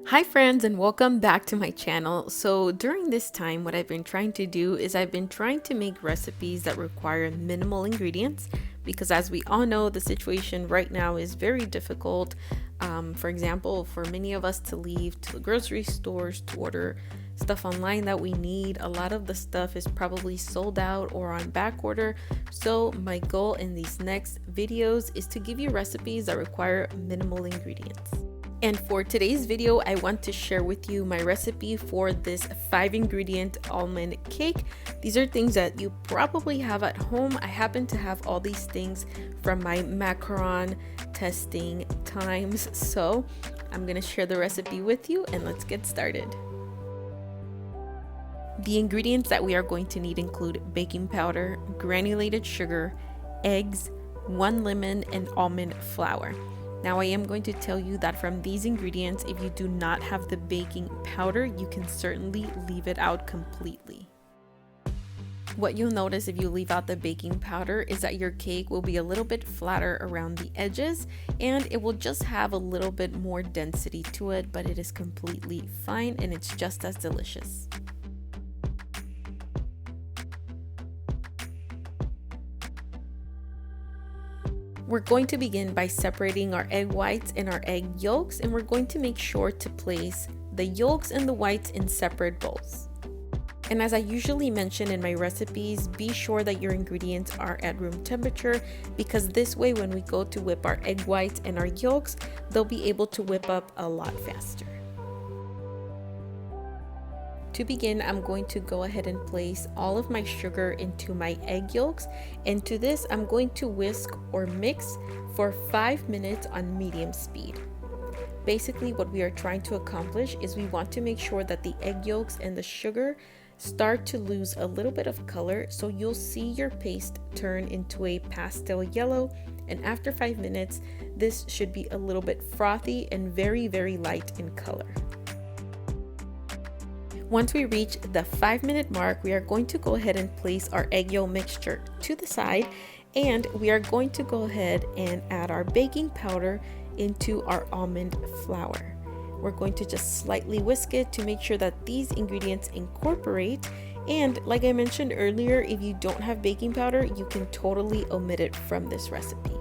Hi friends, and welcome back to my channel. So during this time, what I've been trying to do is I've been trying to make recipes that require minimal ingredients, because as we all know, the situation right now is very difficult. For example, for many of us to leave to the grocery stores to order stuff online that we need, a lot of the stuff is probably sold out or on back order. So my goal in these next videos is to give you recipes that require minimal ingredients. And for today's video, I want to share with you my recipe for this 5-ingredient almond cake. These are things that you probably have at home. I happen to have all these things from my macaron testing times. So I'm gonna share the recipe with you and let's get started. The ingredients that we are going to need include baking powder, granulated sugar, eggs, 1 lemon, and almond flour. Now I am going to tell you that from these ingredients, if you do not have the baking powder, you can certainly leave it out completely. What you'll notice if you leave out the baking powder is that your cake will be a little bit flatter around the edges and it will just have a little bit more density to it, but it is completely fine and it's just as delicious. We're going to begin by separating our egg whites and our egg yolks, and we're going to make sure to place the yolks and the whites in separate bowls. And as I usually mention in my recipes, be sure that your ingredients are at room temperature, because this way when we go to whip our egg whites and our yolks, they'll be able to whip up a lot faster. To begin, I'm going to go ahead and place all of my sugar into my egg yolks, and to this I'm going to whisk or mix for 5 minutes on medium speed. Basically what we are trying to accomplish is we want to make sure that the egg yolks and the sugar start to lose a little bit of color, so you'll see your paste turn into a pastel yellow, and after 5 minutes this should be a little bit frothy and very light in color. Once we reach the 5-minute mark, we are going to go ahead and place our egg yolk mixture to the side, and we are going to go ahead and add our baking powder into our almond flour. We're going to just slightly whisk it to make sure that these ingredients incorporate, and like I mentioned earlier, if you don't have baking powder, you can totally omit it from this recipe.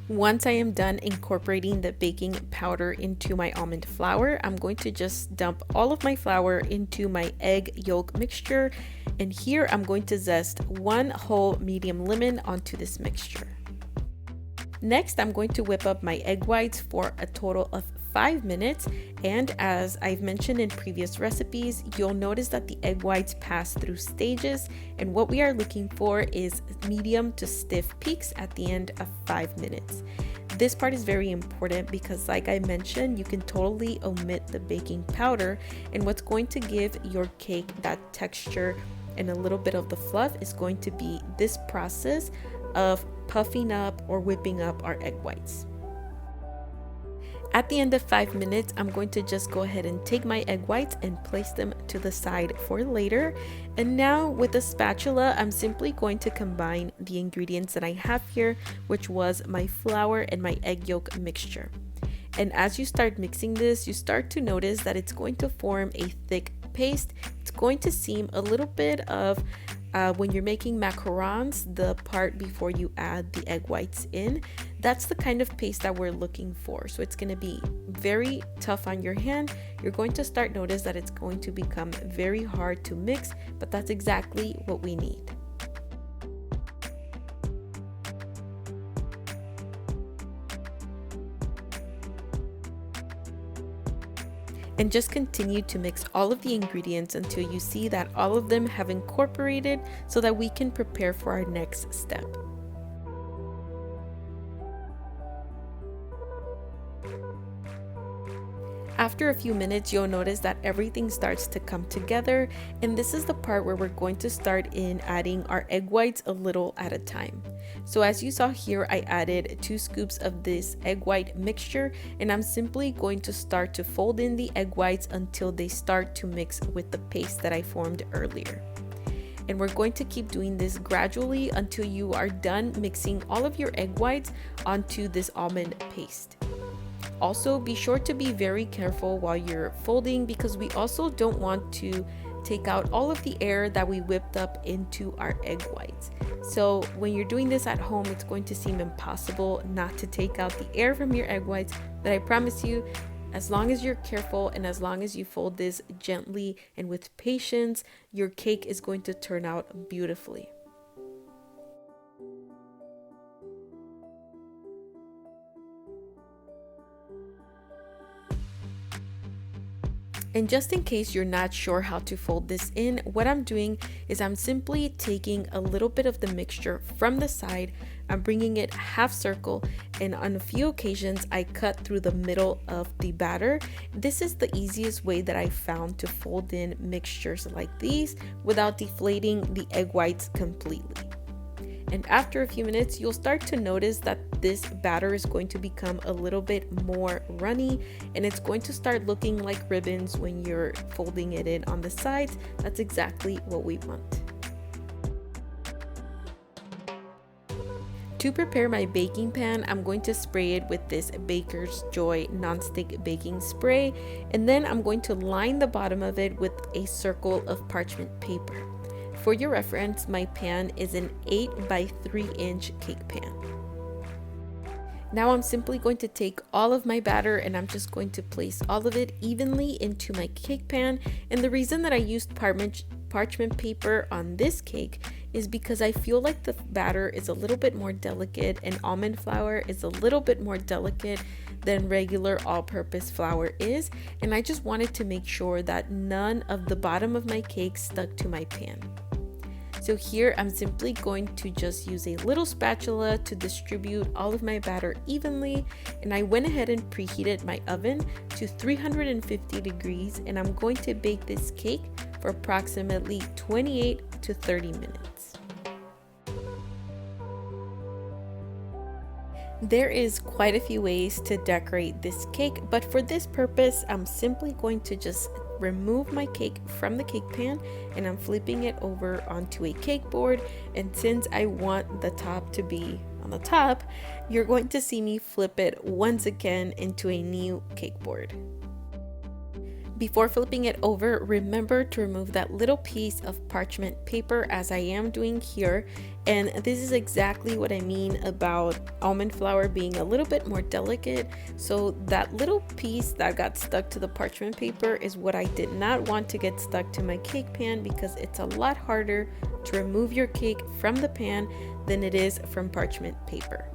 Once I am done incorporating the baking powder into my almond flour, I'm going to just dump all of my flour into my egg yolk mixture, and here I'm going to zest 1 whole medium lemon onto this mixture. Next, I'm going to whip up my egg whites for a total of 5 minutes, and as I've mentioned in previous recipes, you'll notice that the egg whites pass through stages, and what we are looking for is medium to stiff peaks at the end of 5 minutes. This part is very important because, like I mentioned, you can totally omit the baking powder, and what's going to give your cake that texture and a little bit of the fluff is going to be this process of puffing up or whipping up our egg whites. At the end of 5 minutes, I'm going to just go ahead and take my egg whites and place them to the side for later. And now with a spatula, I'm simply going to combine the ingredients that I have here, which was my flour and my egg yolk mixture. And as you start mixing this, you start to notice that it's going to form a thick paste. It's going to seem a little bit of when you're making macarons, the part before you add the egg whites in. That's the kind of paste that we're looking for. So it's going to be very tough on your hand. You're going to start notice that it's going to become very hard to mix, but that's exactly what we need. And just continue to mix all of the ingredients until you see that all of them have incorporated, so that we can prepare for our next step. After a few minutes, you'll notice that everything starts to come together, and this is the part where we're going to start in adding our egg whites a little at a time. So as you saw here, I added 2 scoops of this egg white mixture, and I'm simply going to start to fold in the egg whites until they start to mix with the paste that I formed earlier. And we're going to keep doing this gradually until you are done mixing all of your egg whites onto this almond paste. Also, be sure to be very careful while you're folding, because we also don't want to take out all of the air that we whipped up into our egg whites. So when you're doing this at home, it's going to seem impossible not to take out the air from your egg whites, but I promise you, as long as you're careful and as long as you fold this gently and with patience, your cake is going to turn out beautifully. And just in case you're not sure how to fold this in, what I'm doing is I'm simply taking a little bit of the mixture from the side, I'm bringing it half circle, and on a few occasions I cut through the middle of the batter. This is the easiest way that I found to fold in mixtures like these without deflating the egg whites completely. And after a few minutes, you'll start to notice that this batter is going to become a little bit more runny, and it's going to start looking like ribbons when you're folding it in on the sides. That's exactly what we want. To prepare my baking pan, I'm going to spray it with this Baker's Joy nonstick baking spray, and then I'm going to line the bottom of it with a circle of parchment paper. For your reference, my pan is an 8 by 3 inch cake pan. Now I'm simply going to take all of my batter and I'm just going to place all of it evenly into my cake pan. And the reason that I used parchment paper on this cake is because I feel like the batter is a little bit more delicate and almond flour is a little bit more delicate than regular all-purpose flour is, and I just wanted to make sure that none of the bottom of my cake stuck to my pan. So here I'm simply going to just use a little spatula to distribute all of my batter evenly, and I went ahead and preheated my oven to 350 degrees, and I'm going to bake this cake for approximately 28 to 30 minutes. There is quite a few ways to decorate this cake, but for this purpose, I'm simply going to just remove my cake from the cake pan and I'm flipping it over onto a cake board. And since I want the top to be on the top, you're going to see me flip it once again into a new cake board. Before flipping it over, remember to remove that little piece of parchment paper as I am doing here. And this is exactly what I mean about almond flour being a little bit more delicate. So that little piece that got stuck to the parchment paper is what I did not want to get stuck to my cake pan, because it's a lot harder to remove your cake from the pan than it is from parchment paper.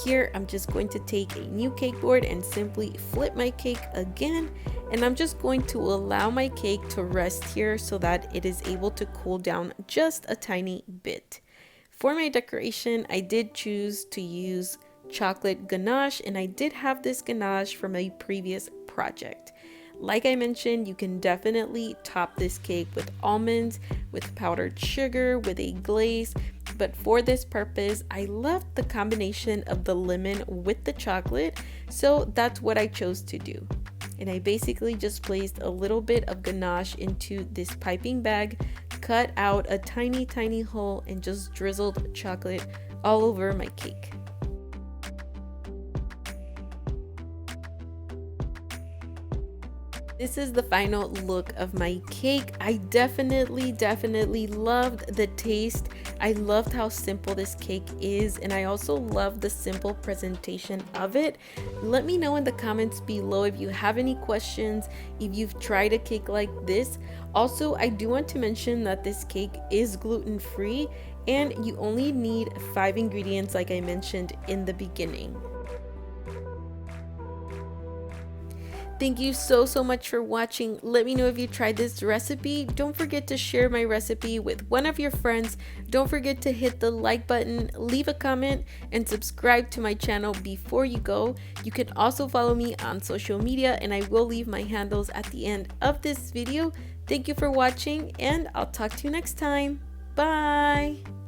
Here I'm just going to take a new cake board and simply flip my cake again, and I'm just going to allow my cake to rest here so that it is able to cool down just a tiny bit. For my decoration, I did choose to use chocolate ganache, and I did have this ganache from a previous project. Like I mentioned, you can definitely top this cake with almonds, with powdered sugar, with a glaze, but for this purpose, I love the combination of the lemon with the chocolate, so that's what I chose to do. And I basically just placed a little bit of ganache into this piping bag, cut out a tiny hole, and just drizzled chocolate all over my cake. This is the final look of my cake. I definitely loved the taste. I loved how simple this cake is, and I also love the simple presentation of it. Let me know in the comments below if you have any questions, if you've tried a cake like this. Also, I do want to mention that this cake is gluten-free and you only need 5 ingredients like I mentioned in the beginning. Thank you so much for watching. Let me know if you tried this recipe. Don't forget to share my recipe with one of your friends. Don't forget to hit the like button, leave a comment, and subscribe to my channel before you go. You can also follow me on social media, and I will leave my handles at the end of this video. Thank you for watching, and I'll talk to you next time. Bye!